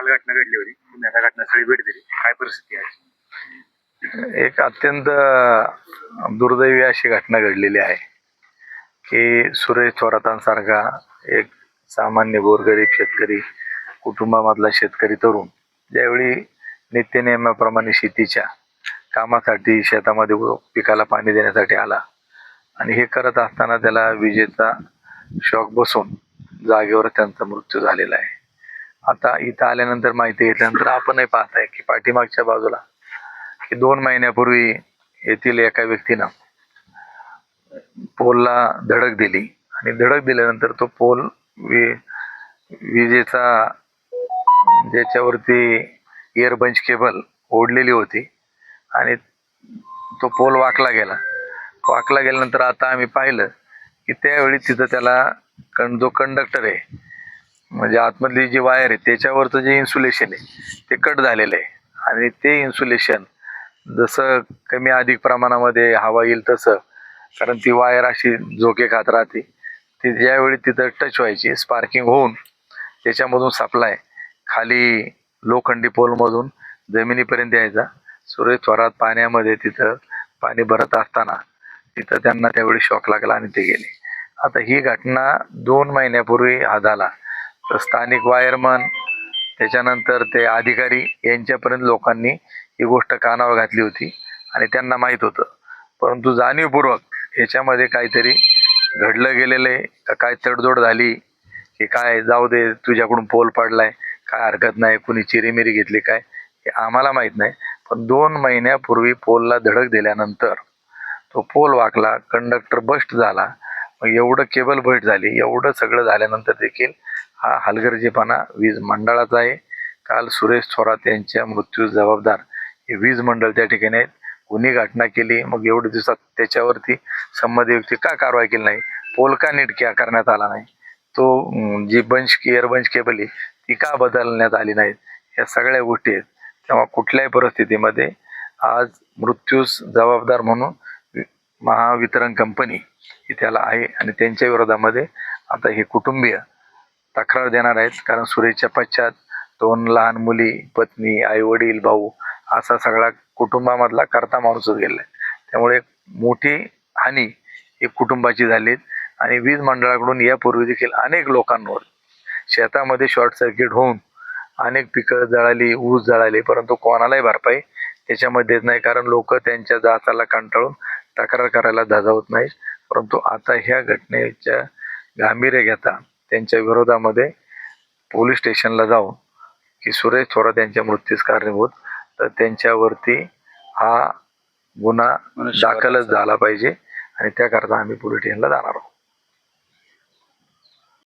काल घटना घडली होती, तुम्ही आता घटनास्थळी भेट दिली, काय परिस्थिती आहे? एक अत्यंत दुर्दैवी अशी घटना घडलेली आहे की सुरेश थोरातांसारखा एक सामान्य गोरगरीब शेतकरी कुटुंबामधला शेतकरी तरुण ज्यावेळी नित्यनेमाप्रमाणे शेतीच्या कामासाठी शेतामध्ये पिकाला पाणी देण्यासाठी आला आणि हे करत असताना त्याला विजेचा शॉक बसून जागेवर त्यांचा मृत्यू झालेला आहे. आता इथं आल्यानंतर माहिती घेतल्यानंतर आपणही पाहताय की पाठीमागच्या बाजूला की 2 महिन्यापूर्वी येथील एका व्यक्तीनं पोलला धडक दिली आणि धडक दिल्यानंतर तो पोल विजेचा ज्याच्यावरती एअरबंच केबल ओढलेली होती आणि तो पोल वाकला गेल्यानंतर आता आम्ही पाहिलं की त्यावेळी तिथं त्याला जो कंडक्टर आहे म्हणजे आतमधली जी वायर आहे त्याच्यावरचं जे इन्सुलेशन आहे ते कट झालेलं आहे आणि ते इन्सुलेशन जसं कमी अधिक प्रमाणामध्ये हवा येईल तसं, कारण ती वायर अशी झोके खात राहते, ती ज्यावेळी तिथं टच व्हायची स्पार्किंग होऊन त्याच्यामधून सप्लाय खाली लोखंडी पोलमधून जमिनीपर्यंत यायचा. सुरेश थोरात पाण्यामध्ये तिथं पाणी भरत असताना तिथं त्यांना त्यावेळी शॉक लागला आणि ते गेले. आता ही घटना 2 महिन्यापूर्वी हा झाला तर स्थानिक वायरमन त्याच्यानंतर ते अधिकारी यांच्यापर्यंत लोकांनी ही गोष्ट कानावर घातली होती आणि त्यांना माहीत होतं, परंतु जाणीवपूर्वक याच्यामध्ये काहीतरी घडलं गेलेलं आहे का काय तडजोड झाली की काय, जाऊ दे तुझ्याकडून पोल पडलाय काय हरकत नाही, कुणी चिरीमिरी घेतली काय हे आम्हाला माहीत नाही. पण 2 महिन्यापूर्वी पोलला धडक दिल्यानंतर तो पोल वाकला, कंडक्टर बस्ट झाला, मग एवढं केबल बस्ट झाली, एवढं सगळं झाल्यानंतर देखील हा हलगर्जीपणा वीज मंडळाचा आहे. काल सुरेश थोरात यांच्या मृत्यूस जबाबदार हे वीज मंडळ त्या ठिकाणी आहेत. कुणी घटना केली, मग एवढ्या दिवसात त्याच्यावरती संबंधित व्यक्ती का कारवाई केली नाही, पोल का नीट करण्यात आला नाही, तो जी एअरबंच केबल आहे ती का बदलण्यात आली नाहीत, या सगळ्या गोष्टी आहेत. तेव्हा कुठल्याही परिस्थितीमध्ये आज मृत्यूस जबाबदार म्हणून महावितरण कंपनी ही त्याला आहे आणि त्यांच्या विरोधामध्ये आता हे कुटुंबीय तक्रार देणार आहेत, कारण सुरेशच्या पश्चात 2 लहान मुली, पत्नी, आई वडील, भाऊ असा सगळा कुटुंबामधला करता माणूसच गेलाय. त्यामुळे मोठी हानी ही कुटुंबाची झाली आणि वीज मंडळाकडून यापूर्वी देखील अनेक लोकांवर शेतामध्ये शॉर्ट सर्किट होऊन अनेक पिकं जळाली, ऊस जळाली, परंतु कोणालाही भरपाई त्याच्यामध्ये देत नाही, कारण लोक त्यांच्या जाचाला कंटाळून तक्रार करायला धाजावत नाही. परंतु आता ह्या घटनेच्या गांभीर्य घेता त्यांच्या विरोधामध्ये पोलीस स्टेशनला जाऊन की सुरेश थोरात यांच्या मृत्यूस कारणीभूत तर त्यांच्यावरती हा गुन्हा दाखलच झाला पाहिजे आणि त्याकरता आम्ही पोलीस स्टेशनला जाणार आहोत.